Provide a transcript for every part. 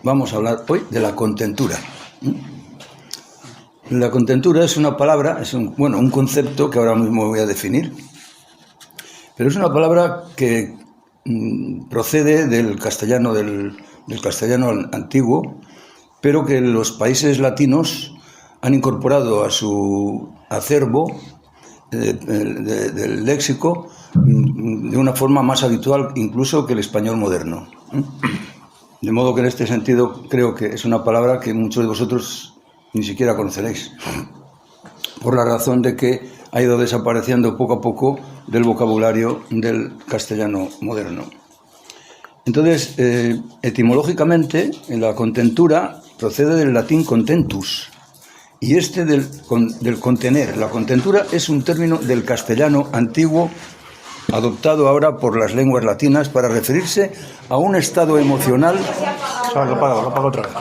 vamos a hablar hoy de la contentura. La contentura es una palabra, es un concepto que ahora mismo voy a definir, pero es una palabra que procede del castellano antiguo, pero que los países latinos han incorporado a su acervo del léxico de una forma más habitual incluso que el español moderno. De modo que en este sentido creo que es una palabra que muchos de vosotros ni siquiera conoceréis, por la razón de que ha ido desapareciendo poco a poco del vocabulario del castellano moderno. Entonces, etimológicamente, la contentura procede del latín contentus, y del contener. La contentura es un término del castellano antiguo adoptado ahora por las lenguas latinas para referirse a un estado emocional. Lo apago otra vez.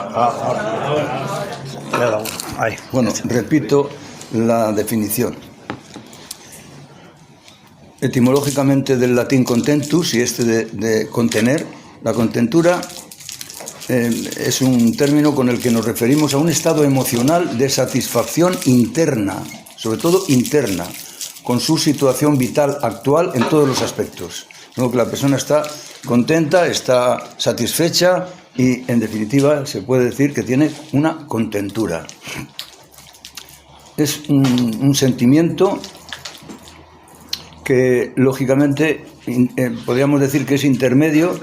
Ahí. Bueno, repito la definición. Etimológicamente del latín contentus y de contener, la contentura es un término con el que nos referimos a un estado emocional de satisfacción interna, sobre todo interna, con su situación vital actual en todos los aspectos. ¿No? Que la persona está contenta, está satisfecha y, en definitiva, se puede decir que tiene una contentura. Es un sentimiento que, lógicamente, podríamos decir que es intermedio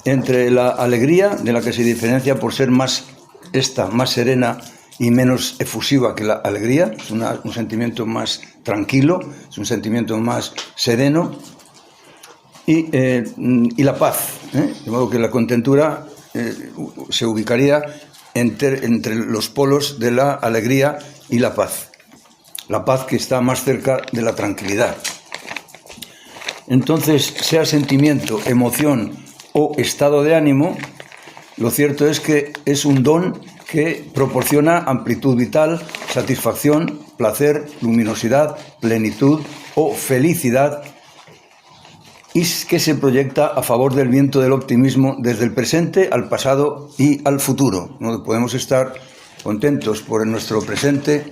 entre la alegría, de la que se diferencia por ser más serena y menos efusiva que la alegría. Es un sentimiento más tranquilo, es un sentimiento más sereno, y la paz, de modo que la contentura se ubicaría entre los polos de la alegría y la paz que está más cerca de la tranquilidad. Entonces, sea sentimiento, emoción o estado de ánimo, lo cierto es que es un don que proporciona amplitud vital, satisfacción, placer, luminosidad, plenitud o felicidad, y que se proyecta a favor del viento del optimismo desde el presente al pasado y al futuro. No podemos estar contentos por nuestro presente,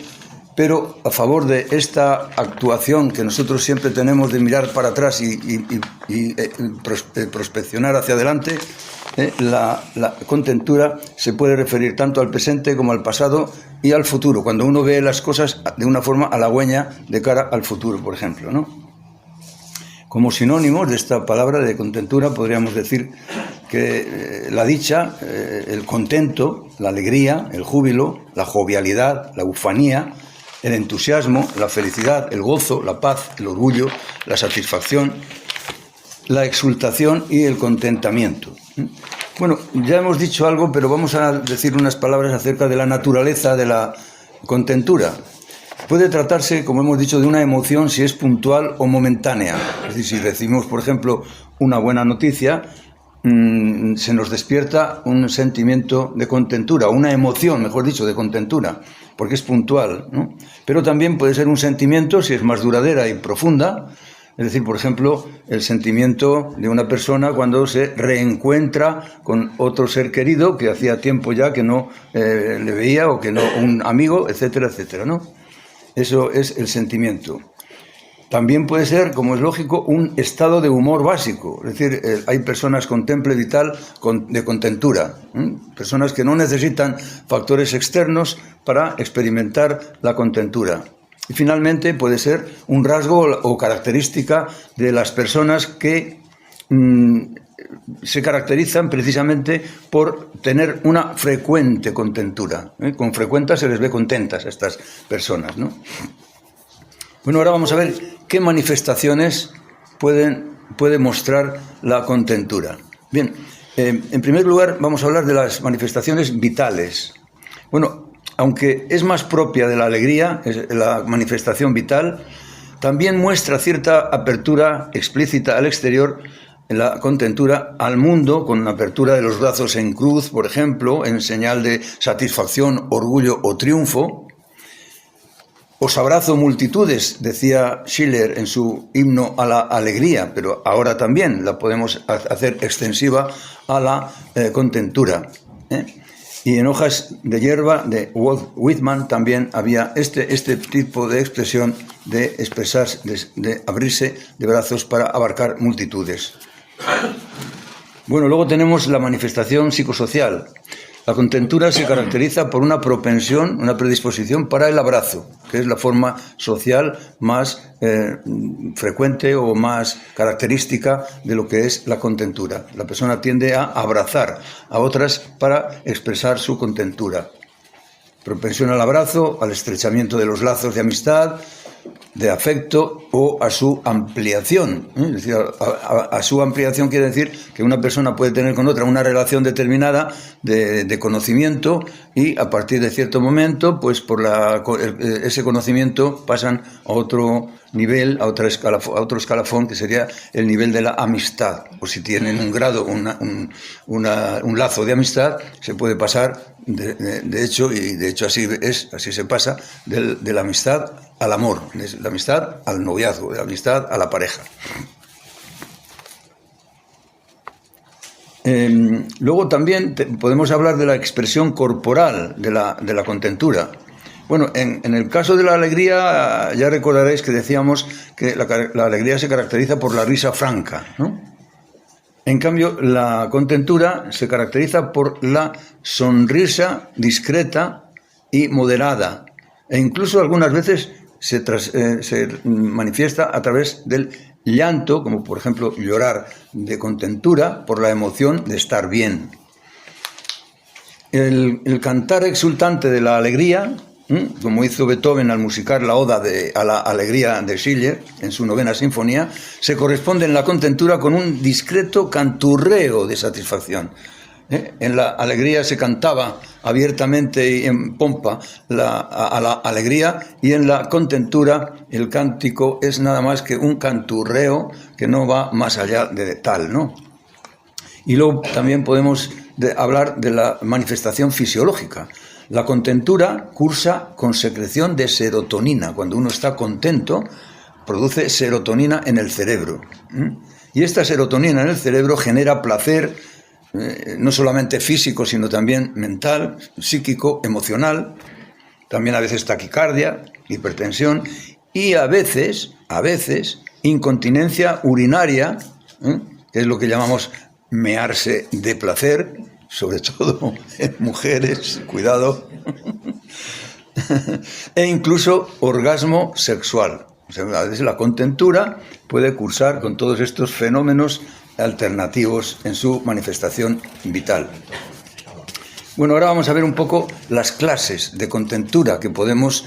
pero a favor de esta actuación que nosotros siempre tenemos de mirar para atrás y prospeccionar hacia adelante, la contentura se puede referir tanto al presente como al pasado y al futuro, cuando uno ve las cosas de una forma halagüeña de cara al futuro, por ejemplo, ¿no? Como sinónimos de esta palabra de contentura podríamos decir que la dicha, el contento, la alegría, el júbilo, la jovialidad, la ufanía, el entusiasmo, la felicidad, el gozo, la paz, el orgullo, la satisfacción, la exultación y el contentamiento. Bueno, ya hemos dicho algo, pero vamos a decir unas palabras acerca de la naturaleza de la contentura. Puede tratarse, como hemos dicho, de una emoción si es puntual o momentánea. Es decir, si recibimos, por ejemplo, una buena noticia, se nos despierta un sentimiento de contentura, una emoción, mejor dicho, de contentura, porque es puntual, ¿no? Pero también puede ser un sentimiento si es más duradera y profunda. Es decir, por ejemplo, el sentimiento de una persona cuando se reencuentra con otro ser querido que hacía tiempo ya que no le veía, o que no, un amigo, etcétera, etcétera, ¿no? Eso es el sentimiento. También puede ser, como es lógico, un estado de humor básico. Es decir, hay personas con temple vital de contentura, personas que no necesitan factores externos para experimentar la contentura. Y finalmente puede ser un rasgo o característica de las personas que se caracterizan precisamente por tener una frecuente contentura. Con frecuencia se les ve contentas a estas personas, ¿no? Bueno, ahora vamos a ver qué manifestaciones puede mostrar la contentura. Bien, en primer lugar vamos a hablar de las manifestaciones vitales. Bueno, aunque es más propia de la alegría, la manifestación vital, también muestra cierta apertura explícita al exterior, la contentura, al mundo, con apertura de los brazos en cruz, por ejemplo, en señal de satisfacción, orgullo o triunfo. Os abrazo multitudes, decía Schiller en su himno a la alegría, pero ahora también la podemos hacer extensiva a la contentura. Y en Hojas de hierba de Walt Whitman también había este tipo de expresión de expresarse, de abrirse de brazos para abarcar multitudes. Bueno, luego tenemos la manifestación psicosocial. La contentura se caracteriza por una propensión, una predisposición para el abrazo, que es la forma social más frecuente o más característica de lo que es la contentura. La persona tiende a abrazar a otras para expresar su contentura. Propensión al abrazo, al estrechamiento de los lazos de amistad, de afecto o a su ampliación. Es decir, a su ampliación quiere decir que una persona puede tener con otra una relación determinada de conocimiento y a partir de cierto momento, pues por ese conocimiento pasan a otro nivel, a otro escalafón que sería el nivel de la amistad. O si tienen un grado, un lazo de amistad, se puede pasar de hecho así se pasa de la amistad al amor, de la amistad al noviazgo, de la amistad a la pareja. Luego también podemos hablar de la expresión corporal de la contentura. Bueno, en el caso de la alegría, ya recordaréis que decíamos que la alegría se caracteriza por la risa franca, ¿no? En cambio, la contentura se caracteriza por la sonrisa discreta y moderada, e incluso algunas veces se manifiesta a través del llanto, como por ejemplo llorar de contentura por la emoción de estar bien. El cantar exultante de la alegría, como hizo Beethoven al musicar la Oda a la Alegría de Schiller en su 9ª sinfonía, se corresponde en la contentura con un discreto canturreo de satisfacción. En la alegría se cantaba abiertamente y en pompa a la alegría, y en la contentura el cántico es nada más que un canturreo que no va más allá de tal, ¿no? Y luego también podemos hablar de la manifestación fisiológica. La contentura cursa con secreción de serotonina. Cuando uno está contento, produce serotonina en el cerebro. Y esta serotonina en el cerebro genera placer, no solamente físico, sino también mental, psíquico, emocional, también a veces taquicardia, hipertensión y a veces, incontinencia urinaria, que es lo que llamamos mearse de placer, sobre todo en mujeres, cuidado, e incluso orgasmo sexual. O sea, a veces la contentura puede cursar con todos estos fenómenos alternativos en su manifestación vital. Bueno, ahora vamos a ver un poco las clases de contentura que podemos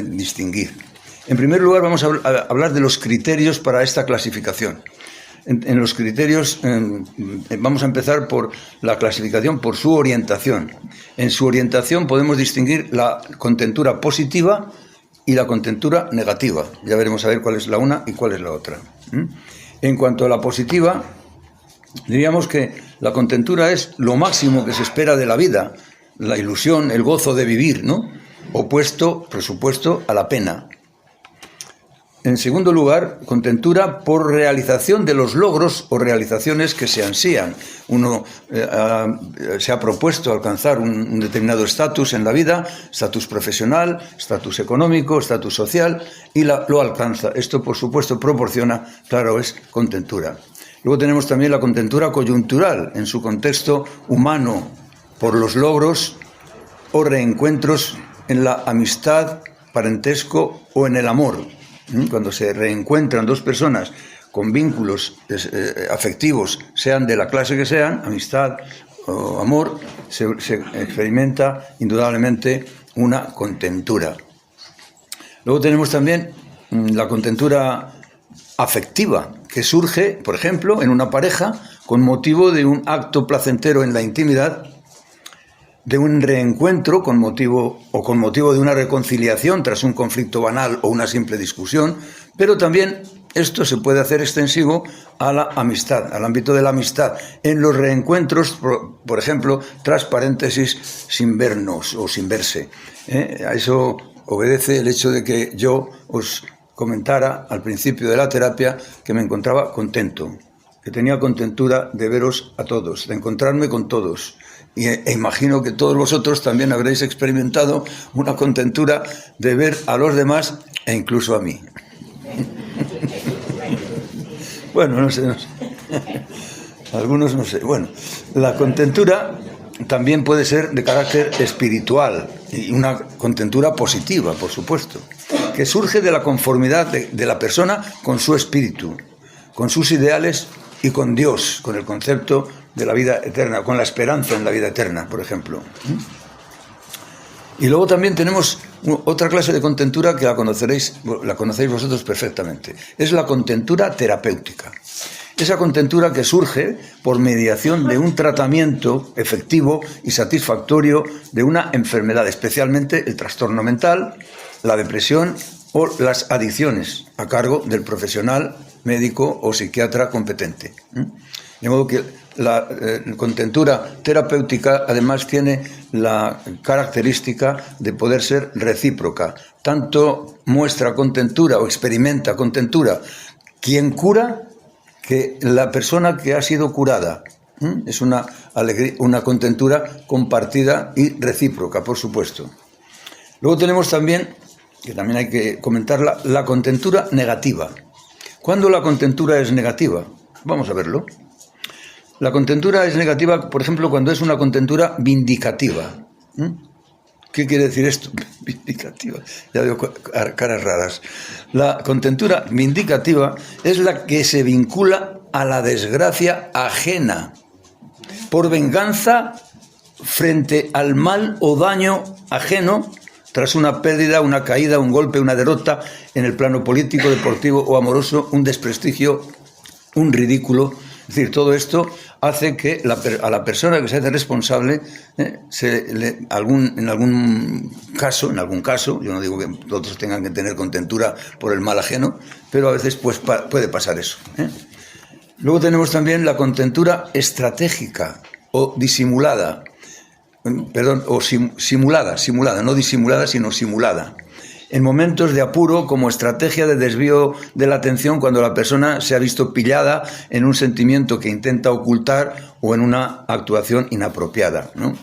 distinguir. En primer lugar, vamos a hablar de los criterios para esta clasificación. En los criterios vamos a empezar por la clasificación por su orientación. En su orientación podemos distinguir la contentura positiva y la contentura negativa. Ya veremos a ver cuál es la una y cuál es la otra. En cuanto a la positiva, diríamos que la contentura es lo máximo que se espera de la vida, la ilusión, el gozo de vivir, ¿no? Opuesto, por supuesto, a la pena. En segundo lugar, contentura por realización de los logros o realizaciones que se ansían. Uno se ha propuesto alcanzar un determinado estatus en la vida, estatus profesional, estatus económico, estatus social, y lo alcanza. Esto, por supuesto, proporciona, claro, es contentura. Luego tenemos también la contentura coyuntural, en su contexto humano, por los logros o reencuentros en la amistad, parentesco o en el amor. Cuando se reencuentran dos personas con vínculos afectivos, sean de la clase que sean, amistad o amor, se experimenta indudablemente una contentura. Luego tenemos también la contentura afectiva, que surge, por ejemplo, en una pareja con motivo de un acto placentero en la intimidad, de un reencuentro con motivo de una reconciliación tras un conflicto banal o una simple discusión, pero también esto se puede hacer extensivo a la amistad, al ámbito de la amistad, en los reencuentros, por ejemplo, tras paréntesis, sin vernos o sin verse. A eso obedece el hecho de que yo os comentara al principio de la terapia que me encontraba contento, que tenía contentura de veros a todos, de encontrarme con todos, e imagino que todos vosotros también habréis experimentado una contentura de ver a los demás e incluso a mí. Bueno, no sé. Algunos no sé. Bueno, la contentura también puede ser de carácter espiritual y una contentura positiva, por supuesto, que surge de la conformidad de la persona con su espíritu, con sus ideales y con Dios, con el concepto de la vida eterna, con la esperanza en la vida eterna, por ejemplo. Y luego también tenemos otra clase de contentura que la conocéis vosotros perfectamente. Es la contentura terapéutica. Esa contentura que surge por mediación de un tratamiento efectivo y satisfactorio de una enfermedad, especialmente el trastorno mental, la depresión o las adicciones, a cargo del profesional médico o psiquiatra competente. De modo que la contentura terapéutica además tiene la característica de poder ser recíproca. Tanto muestra contentura o experimenta contentura quien cura que la persona que ha sido curada. Es una alegría, una contentura compartida y recíproca, por supuesto. Luego tenemos también, que también hay que comentarla, la contentura negativa. ¿Cuándo la contentura es negativa? Vamos a verlo. La contentura es negativa, por ejemplo, cuando es una contentura vindicativa. ¿Qué quiere decir esto? Vindicativa. Ya veo caras raras. La contentura vindicativa es la que se vincula a la desgracia ajena por venganza frente al mal o daño ajeno tras una pérdida, una caída, un golpe, una derrota en el plano político, deportivo o amoroso, un desprestigio, un ridículo. Es decir, todo esto hace que a la persona que se hace responsable, en algún caso, yo no digo que otros tengan que tener contentura por el mal ajeno, pero a veces pues, puede pasar eso. Luego tenemos también la contentura estratégica o disimulada, simulada, no disimulada, sino simulada. En momentos de apuro, como estrategia de desvío de la atención cuando la persona se ha visto pillada en un sentimiento que intenta ocultar o en una actuación inapropiada, ¿no?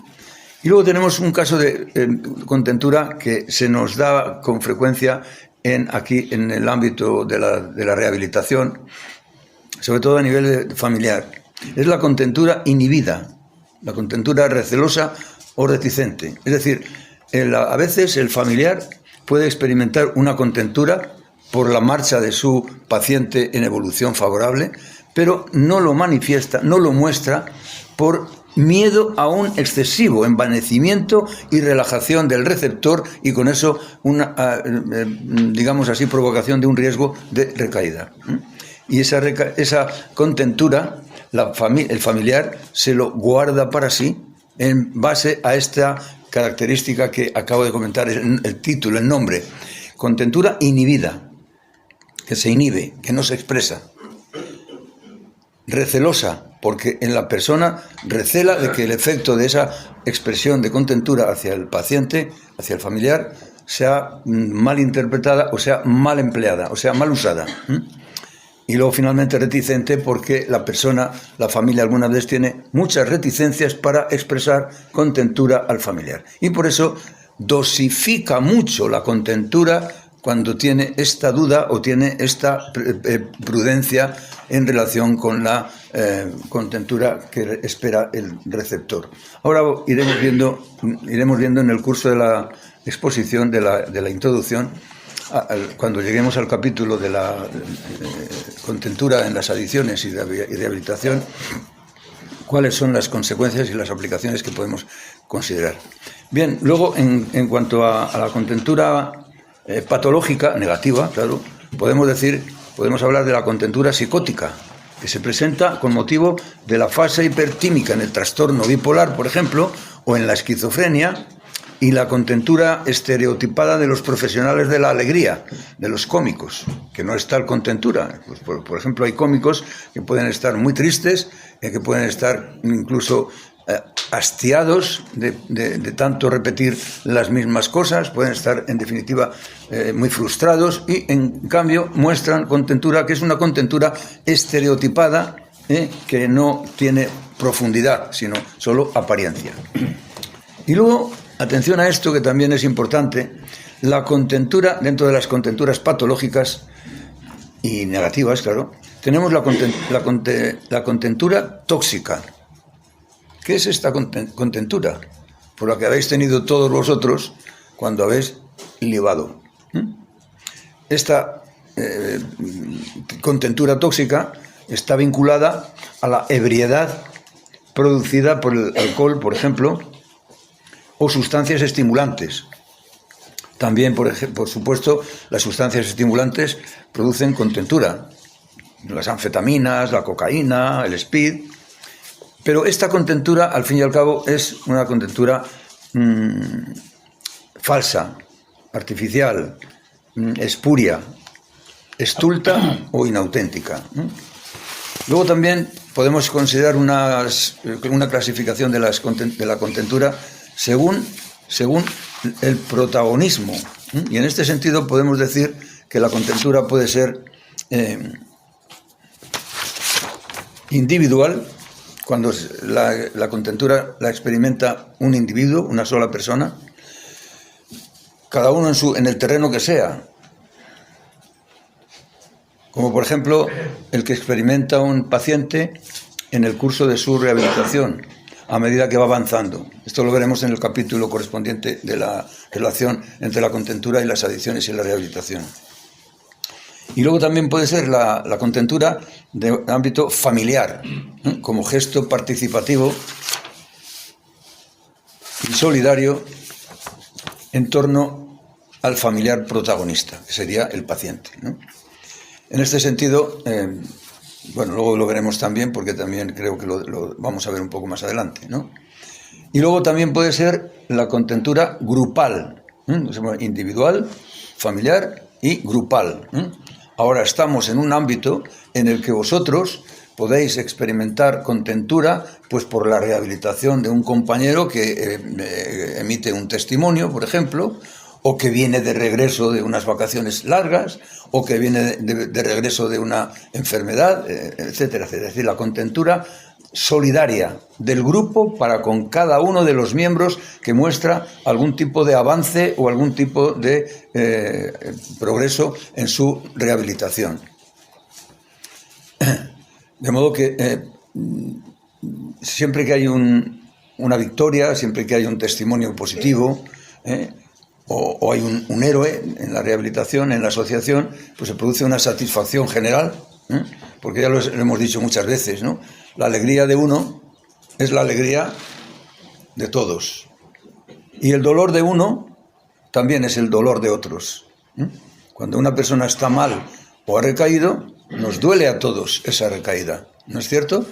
Y luego tenemos un caso de contentura que se nos da con frecuencia aquí en el ámbito de la rehabilitación, sobre todo a nivel familiar. Es la contentura inhibida, la contentura recelosa o reticente. Es decir, a veces el familiar puede experimentar una contentura por la marcha de su paciente en evolución favorable, pero no lo manifiesta, no lo muestra por miedo a un excesivo envanecimiento y relajación del receptor y con eso una, digamos así, provocación de un riesgo de recaída. Y esa contentura, el familiar se lo guarda para sí en base a esta característica que acabo de comentar, el título, el nombre. Contentura inhibida, que se inhibe, que no se expresa. Recelosa, porque en la persona recela de que el efecto de esa expresión de contentura hacia el paciente, hacia el familiar, sea mal interpretada o sea mal empleada, o sea mal usada. Y luego finalmente reticente porque la familia alguna vez tiene muchas reticencias para expresar contentura al familiar. Y por eso dosifica mucho la contentura cuando tiene esta duda o tiene esta prudencia en relación con la contentura que espera el receptor. Ahora iremos viendo en el curso de la exposición, de la introducción, cuando lleguemos al capítulo de la contentura en las adicciones y rehabilitación, cuáles son las consecuencias y las aplicaciones que podemos considerar. Bien, luego en cuanto a la contentura patológica, negativa, claro, podemos hablar de la contentura psicótica, que se presenta con motivo de la fase hipertímica en el trastorno bipolar, por ejemplo, o en la esquizofrenia, y la contentura estereotipada de los profesionales de la alegría, de los cómicos, que no es tal contentura. Pues por ejemplo, hay cómicos que pueden estar muy tristes, que pueden estar incluso hastiados de tanto repetir las mismas cosas, pueden estar en definitiva muy frustrados y en cambio muestran contentura, que es una contentura estereotipada que no tiene profundidad, sino solo apariencia. Y luego, atención a esto que también es importante, la contentura, dentro de las contenturas patológicas y negativas, claro, tenemos la contentura tóxica. ¿Qué es esta contentura? Por la que habéis tenido todos vosotros cuando habéis libado. Esta contentura tóxica está vinculada a la ebriedad producida por el alcohol, por ejemplo, o sustancias estimulantes. También, por supuesto, las sustancias estimulantes producen contentura. Las anfetaminas, la cocaína, el speed. Pero esta contentura, al fin y al cabo, es una contentura falsa, artificial, espuria, estulta o inauténtica. Luego también podemos considerar una clasificación de la contentura según el protagonismo. Y en este sentido podemos decir que la contentura puede ser individual, cuando la contentura la experimenta un individuo, una sola persona, cada uno en el terreno que sea. Como por ejemplo el que experimenta un paciente en el curso de su rehabilitación, a medida que va avanzando. Esto lo veremos en el capítulo correspondiente de la relación entre la contentura y las adicciones y la rehabilitación. Y luego también puede ser la contentura de ámbito familiar, como gesto participativo y solidario en torno al familiar protagonista, que sería el paciente, ¿no? En este sentido, luego lo veremos también, porque también creo que lo vamos a ver un poco más adelante, ¿no? Y luego también puede ser la contentura grupal, individual, familiar y grupal. Ahora estamos en un ámbito en el que vosotros podéis experimentar contentura pues por la rehabilitación de un compañero que emite un testimonio, por ejemplo, o que viene de regreso de unas vacaciones largas, o que viene de regreso de una enfermedad, etcétera, etcétera. Es decir, la contentura solidaria del grupo para con cada uno de los miembros que muestra algún tipo de avance o algún tipo de progreso en su rehabilitación. De modo que siempre que hay una victoria, siempre que hay un testimonio positivo, o hay un héroe en la rehabilitación, en la asociación, pues se produce una satisfacción general, porque ya lo hemos dicho muchas veces, ¿no? La alegría de uno es la alegría de todos. Y el dolor de uno también es el dolor de otros. Cuando una persona está mal o ha recaído, nos duele a todos esa recaída, ¿no es cierto?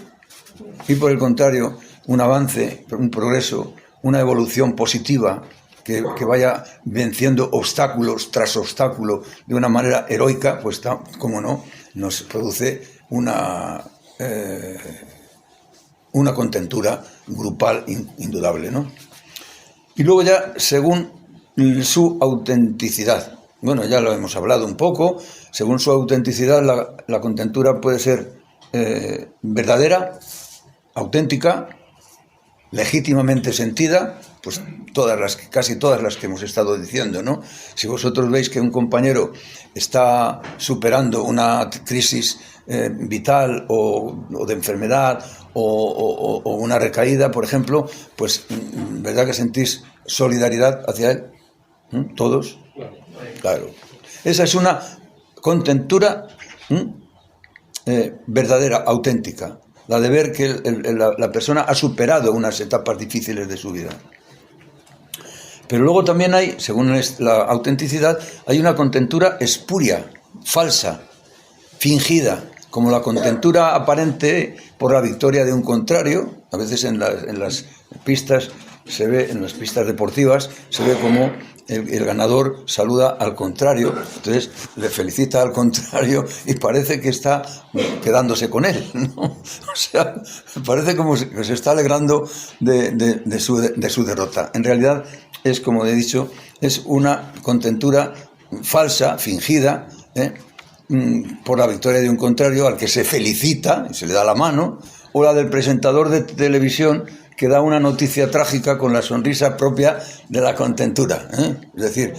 Y por el contrario, un avance, un progreso, una evolución positiva, que vaya venciendo obstáculos tras obstáculo de una manera heroica, pues, como no, nos produce una contentura grupal indudable, ¿no? Y luego ya, según su autenticidad, bueno, ya lo hemos hablado un poco, según su autenticidad, la contentura puede ser verdadera, auténtica, legítimamente sentida, pues casi todas las que hemos estado diciendo, ¿no? Si vosotros veis que un compañero está superando una crisis vital o de enfermedad o una recaída, por ejemplo, pues ¿verdad que sentís solidaridad hacia él? ¿Todos? Claro. Esa es una contentura verdadera, auténtica, la de ver que la persona ha superado unas etapas difíciles de su vida. Pero luego también hay, según la autenticidad, hay una contentura espuria, falsa, fingida, como la contentura aparente por la victoria de un contrario. A veces en las pistas se ve, en las pistas deportivas, se ve como el ganador saluda al contrario, entonces le felicita al contrario y parece que está quedándose con él, ¿no? O sea, parece como que se está alegrando de su derrota. En realidad es, como he dicho, es una contentura falsa, fingida, por la victoria de un contrario al que se felicita y se le da la mano, o la del presentador de televisión que da una noticia trágica con la sonrisa propia de la contentura, ¿eh? Es decir,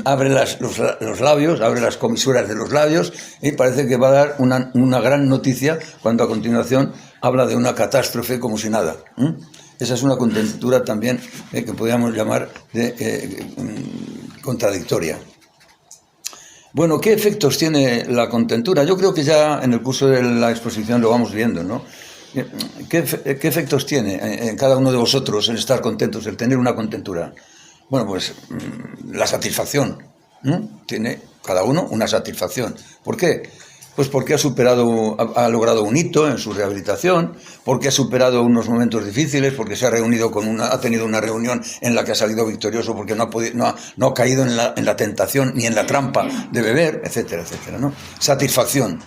abre los labios, abre las comisuras de los labios y parece que va a dar una gran noticia cuando a continuación habla de una catástrofe como si nada, ¿eh? Esa es una contentura también que podríamos llamar de contradictoria. Bueno, ¿qué efectos tiene la contentura? Yo creo que ya en el curso de la exposición lo vamos viendo, ¿no? ¿Qué efectos tiene en cada uno de vosotros el estar contentos, el tener una contentura? Bueno, pues la satisfacción, ¿no? Tiene cada uno una satisfacción. ¿Por qué? Pues porque ha logrado un hito en su rehabilitación, porque ha superado unos momentos difíciles, porque se ha reunido ha tenido una reunión en la que ha salido victorioso, porque no ha caído en la tentación ni en la trampa de beber, etcétera, etcétera, ¿no? Satisfacción.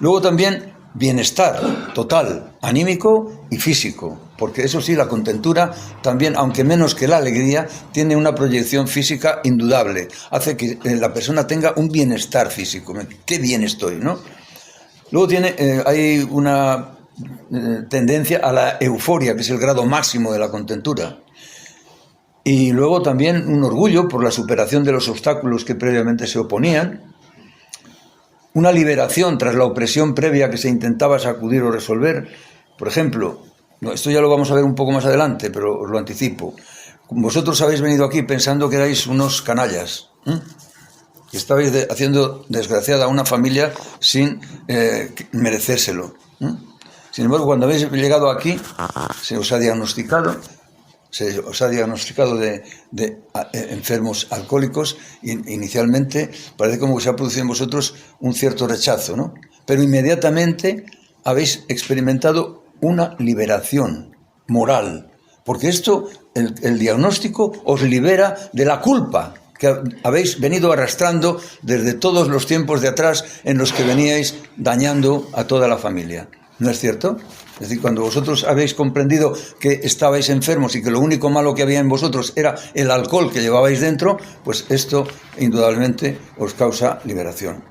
Luego también bienestar total, anímico y físico, porque eso sí, la contentura también, aunque menos que la alegría, tiene una proyección física indudable, hace que la persona tenga un bienestar físico. Qué bien estoy, ¿no? Luego hay una tendencia a la euforia, que es el grado máximo de la contentura, y luego también un orgullo por la superación de los obstáculos que previamente se oponían, una liberación tras la opresión previa que se intentaba sacudir o resolver. Por ejemplo, esto ya lo vamos a ver un poco más adelante, pero os lo anticipo. Vosotros habéis venido aquí pensando que erais unos canallas, que estabais haciendo desgraciada a una familia sin merecérselo. Sin embargo, cuando habéis llegado aquí, se os ha diagnosticado de enfermos alcohólicos, y inicialmente parece como que se ha producido en vosotros un cierto rechazo, ¿no? Pero inmediatamente habéis experimentado una liberación moral, porque el diagnóstico os libera de la culpa que habéis venido arrastrando desde todos los tiempos de atrás en los que veníais dañando a toda la familia. ¿No es cierto? Es decir, cuando vosotros habéis comprendido que estabais enfermos y que lo único malo que había en vosotros era el alcohol que llevabais dentro, pues esto indudablemente os causa liberación.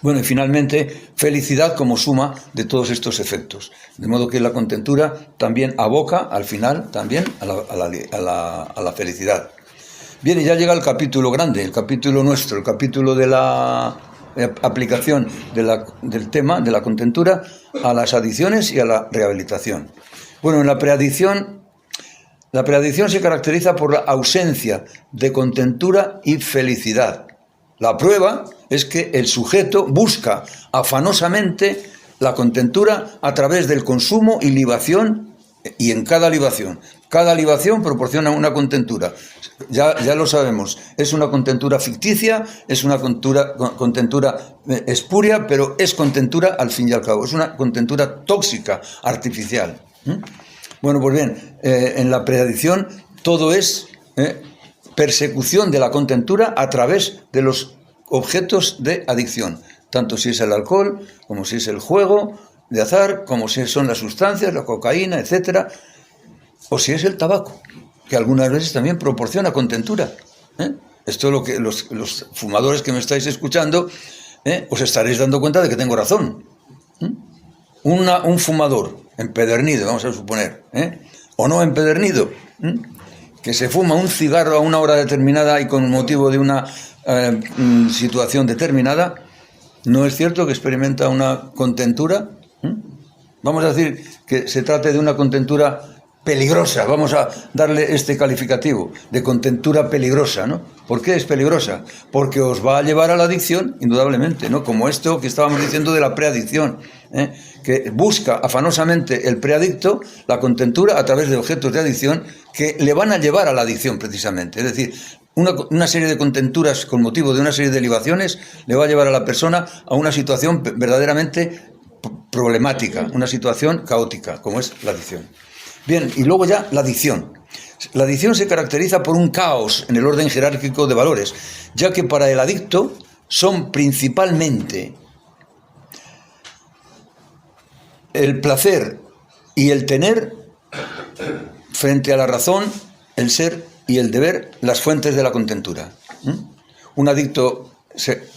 Bueno, y finalmente, felicidad como suma de todos estos efectos. De modo que la contentura también aboca, al final, también a la felicidad. Bien, y ya llega el capítulo grande, el capítulo nuestro, el capítulo de la aplicación del tema de la contentura a las adicciones y a la rehabilitación. Bueno, en la preadicción se caracteriza por la ausencia de contentura y felicidad. La prueba es que el sujeto busca afanosamente la contentura a través del consumo y libación, y en cada libación proporciona una contentura. Ya lo sabemos, es una contentura ficticia, es una contentura espuria, pero es contentura al fin y al cabo, es una contentura tóxica, artificial. Bueno, pues bien, en la preadicción todo es persecución de la contentura a través de los objetos de adicción, tanto si es el alcohol, como si es el juego de azar, como si son las sustancias, la cocaína, etcétera, o si es el tabaco, que algunas veces también proporciona contentura. Esto es lo que los fumadores que me estáis escuchando os estaréis dando cuenta de que tengo razón. Un fumador empedernido, vamos a suponer, o no empedernido, que se fuma un cigarro a una hora determinada y con motivo de una situación determinada, ¿no es cierto que experimenta una contentura? Vamos a decir que se trate de una contentura peligrosa, vamos a darle este calificativo de contentura peligrosa, ¿no? ¿Por qué es peligrosa? Porque os va a llevar a la adicción, indudablemente, ¿no? Como esto que estábamos diciendo de la preadicción, que busca afanosamente el preadicto la contentura a través de objetos de adicción que le van a llevar a la adicción precisamente. Es decir, una serie de contenturas con motivo de una serie de libaciones le va a llevar a la persona a una situación verdaderamente problemática, una situación caótica, como es la adicción. Bien, y luego ya la adicción. La adicción se caracteriza por un caos en el orden jerárquico de valores, ya que para el adicto son principalmente el placer y el tener frente a la razón, el ser y el deber, las fuentes de la contentura. Un adicto se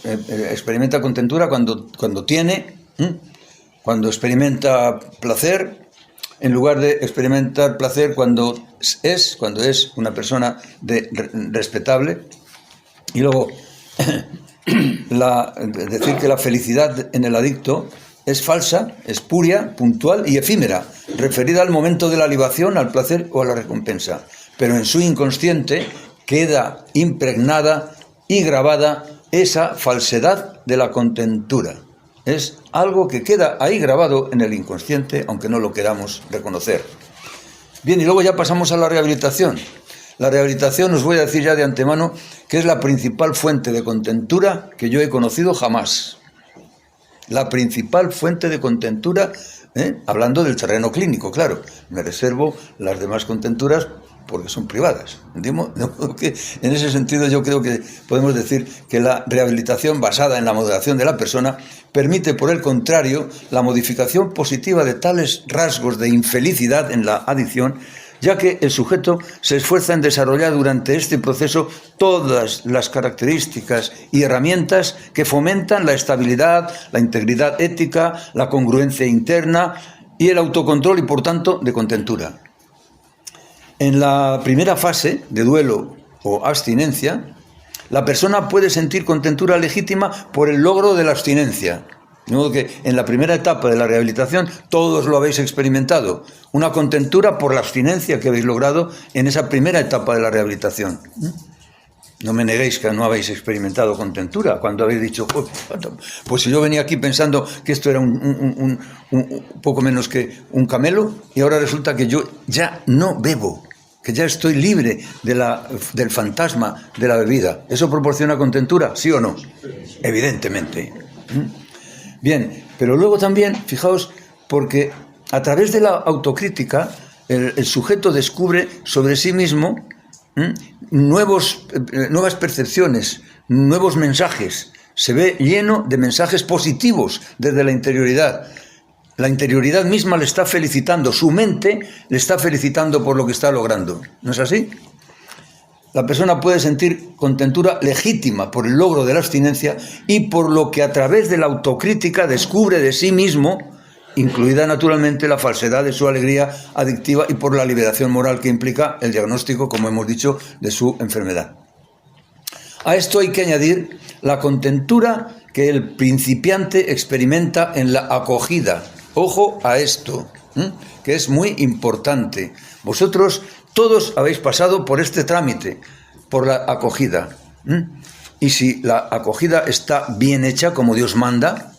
experimenta contentura cuando tiene, cuando experimenta placer, en lugar de experimentar placer cuando es una persona respetable. Y luego, decir que la felicidad en el adicto es falsa, espuria, puntual y efímera, referida al momento de la libación, al placer o a la recompensa. Pero en su inconsciente queda impregnada y grabada esa falsedad de la contentura. Es algo que queda ahí grabado en el inconsciente, aunque no lo queramos reconocer. Bien, y luego ya pasamos a la rehabilitación. La rehabilitación, os voy a decir ya de antemano, que es la principal fuente de contentura que yo he conocido jamás. La principal fuente de contentura, hablando del terreno clínico, claro. Me reservo las demás contenturas porque son privadas. En ese sentido yo creo que podemos decir que la rehabilitación basada en la moderación de la persona permite, por el contrario, la modificación positiva de tales rasgos de infelicidad en la adicción, ya que el sujeto se esfuerza en desarrollar durante este proceso todas las características y herramientas que fomentan la estabilidad, la integridad ética, la congruencia interna y el autocontrol y, por tanto, de contentura. En la primera fase de duelo o abstinencia, la persona puede sentir contentura legítima por el logro de la abstinencia. De modo que en la primera etapa de la rehabilitación todos lo habéis experimentado. Una contentura por la abstinencia que habéis logrado en esa primera etapa de la rehabilitación. No me neguéis que no habéis experimentado contentura cuando habéis dicho, pues si yo venía aquí pensando que esto era un poco menos que un camelo y ahora resulta que yo ya no bebo, que ya estoy libre del fantasma de la bebida. ¿Eso proporciona contentura? ¿Sí o no? Evidentemente. Bien, pero luego también, fijaos, porque a través de la autocrítica el sujeto descubre sobre sí mismo nuevas percepciones, nuevos mensajes. Se ve lleno de mensajes positivos desde la interioridad. La interioridad misma le está felicitando, su mente le está felicitando por lo que está logrando. ¿No es así? La persona puede sentir contentura legítima por el logro de la abstinencia y por lo que a través de la autocrítica descubre de sí mismo, incluida naturalmente la falsedad de su alegría adictiva y por la liberación moral que implica el diagnóstico, como hemos dicho, de su enfermedad. A esto hay que añadir la contentura que el principiante experimenta en la acogida. Ojo a esto, que es muy importante. Vosotros todos habéis pasado por este trámite, por la acogida. Y si la acogida está bien hecha, como Dios manda,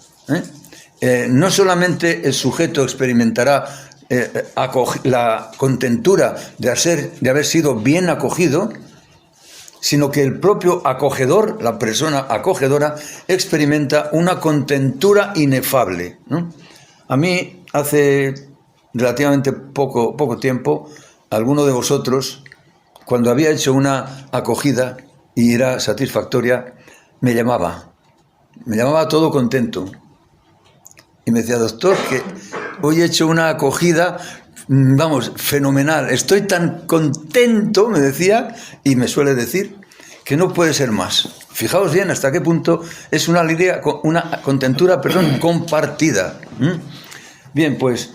no solamente el sujeto experimentará la contentura de haber sido bien acogido, sino que el propio acogedor, la persona acogedora, experimenta una contentura inefable, ¿no? A mí, hace relativamente poco tiempo, alguno de vosotros, cuando había hecho una acogida y era satisfactoria, me llamaba todo contento. Y me decía, doctor, que hoy he hecho una acogida, fenomenal, estoy tan contento, me decía, y me suele decir, que no puede ser más. Fijaos bien hasta qué punto es una alegría, una contentura, compartida. Bien, pues,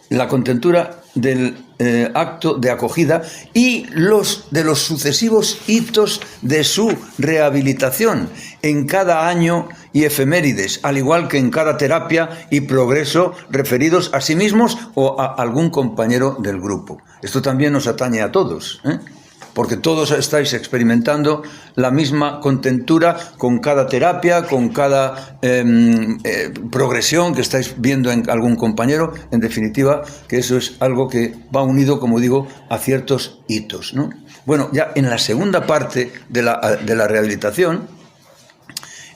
la contentura del acto de acogida y de los sucesivos hitos de su rehabilitación en cada año y efemérides, al igual que en cada terapia y progreso referidos a sí mismos o a algún compañero del grupo. Esto también nos atañe a todos, porque todos estáis experimentando la misma contentura con cada terapia, con cada progresión que estáis viendo en algún compañero. En definitiva, que eso es algo que va unido, como digo, a ciertos hitos, ¿no? Bueno, ya en la segunda parte de la rehabilitación,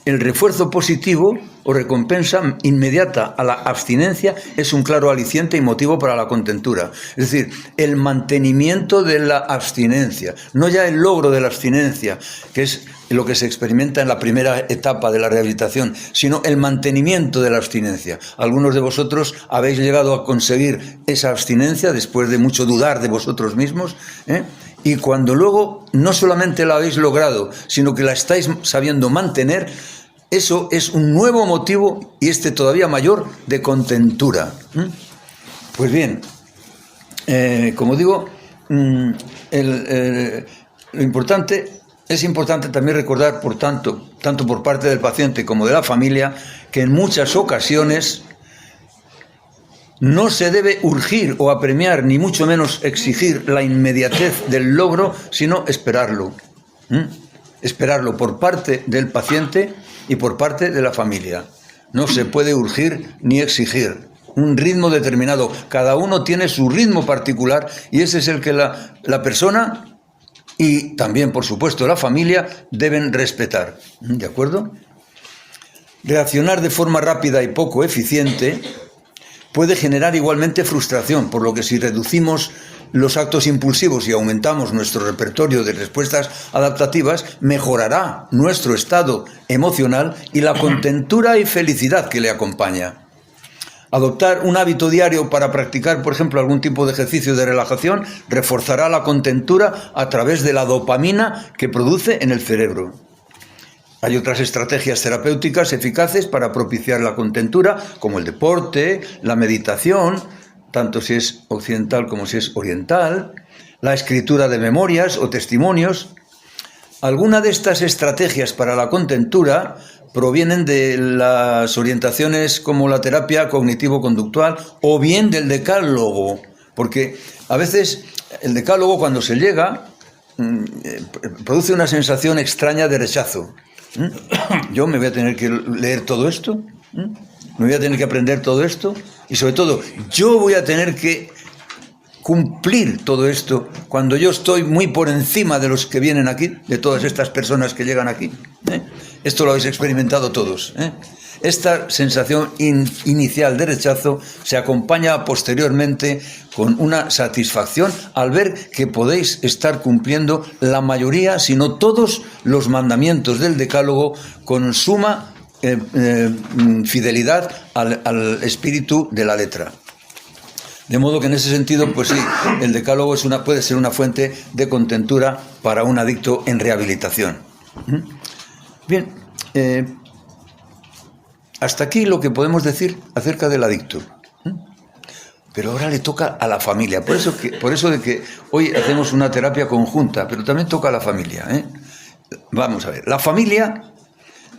el refuerzo positivo o recompensa inmediata a la abstinencia es un claro aliciente y motivo para la contentura. Es decir, el mantenimiento de la abstinencia, no ya el logro de la abstinencia, que es lo que se experimenta en la primera etapa de la rehabilitación, sino el mantenimiento de la abstinencia. Algunos de vosotros habéis llegado a conseguir esa abstinencia después de mucho dudar de vosotros mismos, y cuando luego no solamente la habéis logrado, sino que la estáis sabiendo mantener, eso es un nuevo motivo, y todavía mayor, de contentura. Pues bien, como digo, lo importante... Es importante también recordar, por tanto por parte del paciente como de la familia, que en muchas ocasiones no se debe urgir o apremiar, ni mucho menos exigir la inmediatez del logro, sino esperarlo. Esperarlo por parte del paciente y por parte de la familia. No se puede urgir ni exigir un ritmo determinado. Cada uno tiene su ritmo particular y ese es el que la persona... y también, por supuesto, la familia deben respetar. ¿De acuerdo? Reaccionar de forma rápida y poco eficiente puede generar igualmente frustración, por lo que si reducimos los actos impulsivos y aumentamos nuestro repertorio de respuestas adaptativas, mejorará nuestro estado emocional y la contentura y felicidad que le acompaña. Adoptar un hábito diario para practicar, por ejemplo, algún tipo de ejercicio de relajación reforzará la contentura a través de la dopamina que produce en el cerebro. Hay otras estrategias terapéuticas eficaces para propiciar la contentura, como el deporte, la meditación, tanto si es occidental como si es oriental, la escritura de memorias o testimonios. Alguna de estas estrategias para la contentura provienen de las orientaciones como la terapia cognitivo-conductual o bien del decálogo, porque a veces el decálogo, cuando se llega, produce una sensación extraña de rechazo. Yo me voy a tener que leer todo esto, me voy a tener que aprender todo esto, y sobre todo, yo voy a tener que cumplir todo esto cuando yo estoy muy por encima de los que vienen aquí, de todas estas personas que llegan aquí. Esto lo habéis experimentado todos. Esta sensación inicial de rechazo se acompaña posteriormente con una satisfacción al ver que podéis estar cumpliendo la mayoría, si no todos, los mandamientos del decálogo con suma fidelidad al espíritu de la letra. De modo que en ese sentido, pues sí, el decálogo puede ser una fuente de contentura para un adicto en rehabilitación. Bien, hasta aquí lo que podemos decir acerca del adicto. Pero ahora le toca a la familia. Por eso de que hoy hacemos una terapia conjunta, pero también toca a la familia. Vamos a ver, la familia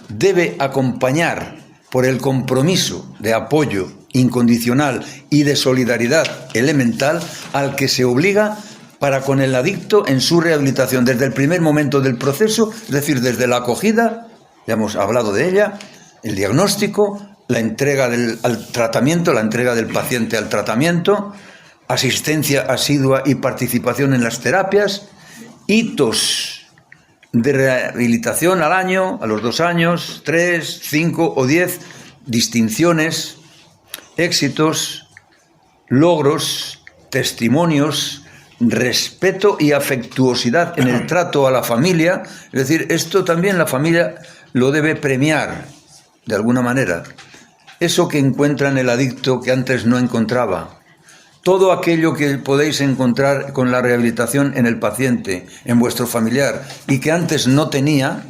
debe acompañar por el compromiso de apoyo incondicional y de solidaridad elemental al que se obliga para con el adicto en su rehabilitación desde el primer momento del proceso, es decir, desde la acogida, ya hemos hablado de ella, el diagnóstico, la entrega al tratamiento, la entrega del paciente al tratamiento, asistencia asidua y participación en las terapias, hitos de rehabilitación al año, a los 2 años, 3, 5 o 10, distinciones, éxitos, logros, testimonios, respeto y afectuosidad en el trato a la familia. Es decir, esto también la familia lo debe premiar de alguna manera. Eso que encuentra en el adicto que antes no encontraba. Todo aquello que podéis encontrar con la rehabilitación en el paciente, en vuestro familiar, y que antes no tenía,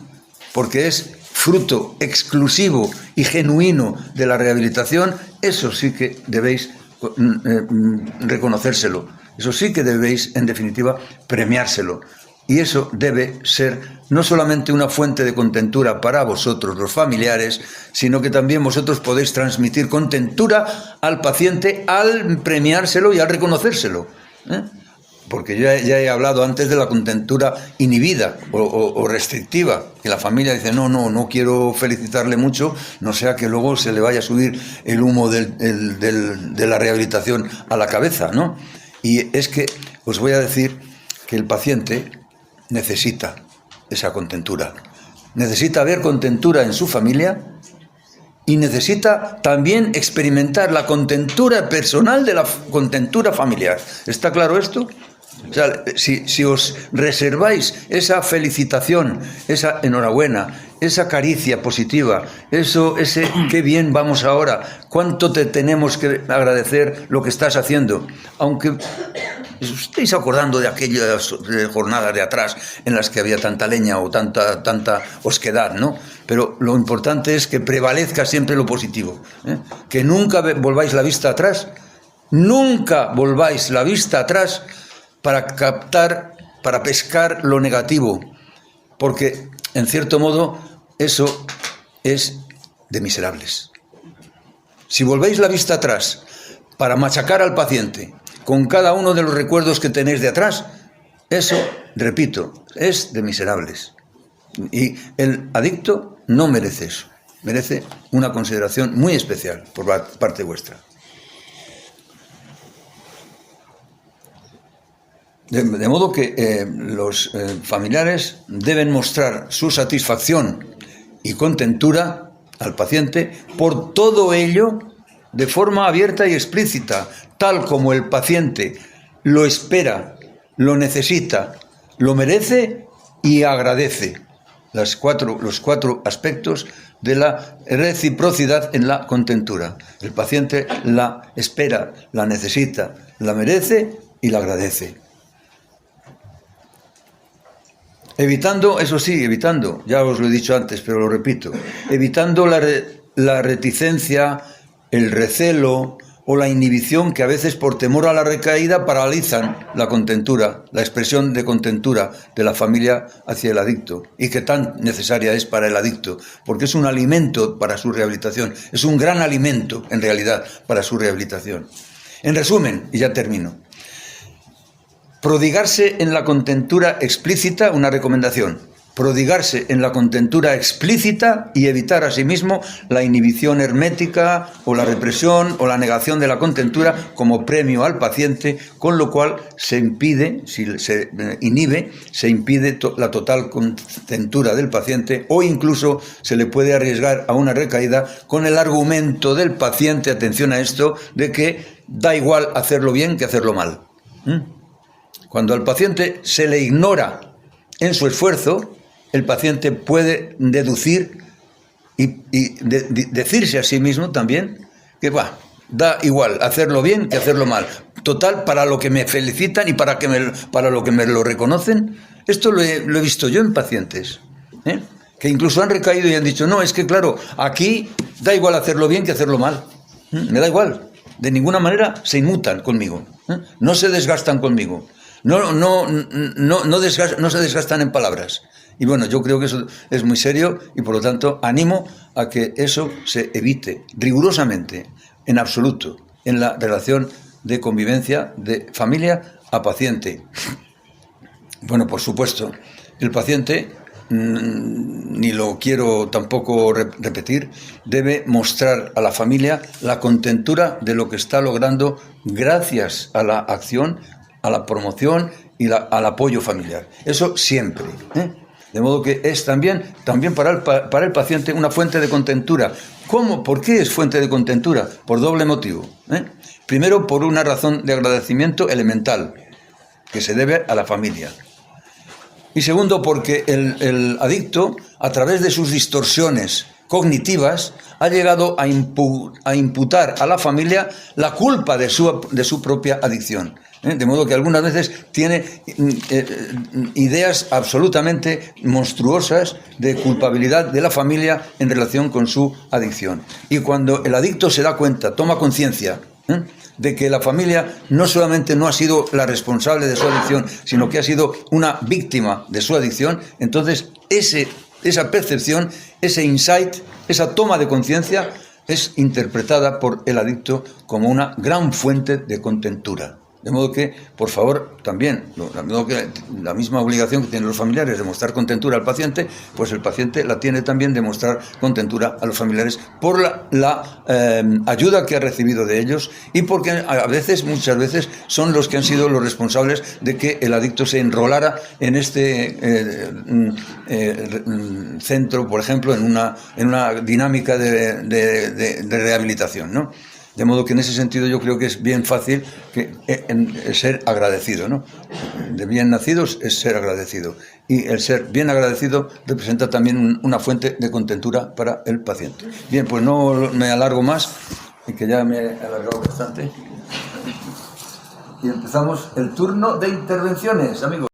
porque es fruto exclusivo y genuino de la rehabilitación, eso sí que debéis reconocérselo. Eso sí que debéis, en definitiva, premiárselo. Y eso debe ser no solamente una fuente de contentura para vosotros, los familiares, sino que también vosotros podéis transmitir contentura al paciente al premiárselo y al reconocérselo. Porque ya he hablado antes de la contentura inhibida o restrictiva, que la familia dice, no quiero felicitarle mucho, no sea que luego se le vaya a subir el humo de la rehabilitación a la cabeza, ¿no? Y es que os voy a decir que el paciente necesita esa contentura. Necesita ver contentura en su familia y necesita también experimentar la contentura personal de la contentura familiar. ¿Está claro esto? O sea, si os reserváis esa felicitación, esa enhorabuena, esa caricia positiva, ese qué bien vamos ahora, cuánto te tenemos que agradecer lo que estás haciendo, aunque os estéis acordando de aquellas jornadas de atrás en las que había tanta leña o tanta osquedad, ¿no? Pero lo importante es que prevalezca siempre lo positivo, ¿eh? Que nunca volváis la vista atrás, nunca volváis la vista atrás para captar, para pescar lo negativo, porque en cierto modo eso es de miserables. Si volvéis la vista atrás para machacar al paciente con cada uno de los recuerdos que tenéis de atrás, eso, repito, es de miserables. Y el adicto no merece eso, merece una consideración muy especial por parte vuestra. De modo que los familiares deben mostrar su satisfacción y contentura al paciente por todo ello de forma abierta y explícita, tal como el paciente lo espera, lo necesita, lo merece y agradece. Los cuatro aspectos de la reciprocidad en la contentura. El paciente la espera, la necesita, la merece y la agradece. Evitando, eso sí, ya os lo he dicho antes, pero lo repito, evitando la reticencia, el recelo o la inhibición que a veces por temor a la recaída paralizan la contentura, la expresión de contentura de la familia hacia el adicto, y que tan necesaria es para el adicto, porque es un alimento para su rehabilitación, es un gran alimento en realidad para su rehabilitación. En resumen, y ya termino, prodigarse en la contentura explícita, una recomendación. Prodigarse en la contentura explícita y evitar asimismo la inhibición hermética o la represión o la negación de la contentura como premio al paciente, con lo cual se impide, si se inhibe, se impide la total contentura del paciente, o incluso se le puede arriesgar a una recaída con el argumento del paciente, atención a esto, de que da igual hacerlo bien que hacerlo mal. Cuando al paciente se le ignora en su esfuerzo, el paciente puede deducir y decirse a sí mismo también que da igual hacerlo bien que hacerlo mal. Total, para lo que me felicitan y para lo que me lo reconocen. Esto lo he visto yo en pacientes, que incluso han recaído y han dicho, no, es que claro, aquí da igual hacerlo bien que hacerlo mal. Me da igual. De ninguna manera se inmutan conmigo. No se desgastan conmigo. No se desgastan en palabras. Y bueno, yo creo que eso es muy serio y por lo tanto animo a que eso se evite rigurosamente, en absoluto, en la relación de convivencia de familia a paciente. Bueno, por supuesto, el paciente, ni lo quiero tampoco repetir, debe mostrar a la familia la contentura de lo que está logrando gracias a la acción, a la promoción y al apoyo familiar. Eso siempre, De modo que es también para el paciente una fuente de contentura. ¿Cómo? ¿Por qué es fuente de contentura? Por doble motivo. Primero, por una razón de agradecimiento elemental, que se debe a la familia. Y segundo, porque el adicto, a través de sus distorsiones cognitivas, ha llegado a imputar a la familia la culpa de su propia adicción. De modo que algunas veces tiene ideas absolutamente monstruosas de culpabilidad de la familia en relación con su adicción. Y cuando el adicto se da cuenta, toma conciencia de que la familia no solamente no ha sido la responsable de su adicción, sino que ha sido una víctima de su adicción, entonces esa percepción, ese insight, esa toma de conciencia es interpretada por el adicto como una gran fuente de contentura. De modo que, por favor, también, la misma obligación que tienen los familiares de mostrar contentura al paciente, pues el paciente la tiene también de mostrar contentura a los familiares por la ayuda que ha recibido de ellos y porque muchas veces, son los que han sido los responsables de que el adicto se enrolara en este centro, por ejemplo, en una dinámica de rehabilitación, ¿no? De modo que en ese sentido yo creo que es bien fácil ser agradecido, ¿no? De bien nacidos es ser agradecido. Y el ser bien agradecido representa también una fuente de contentura para el paciente. Bien, pues no me alargo más, que ya me he alargado bastante. Y empezamos el turno de intervenciones, amigos.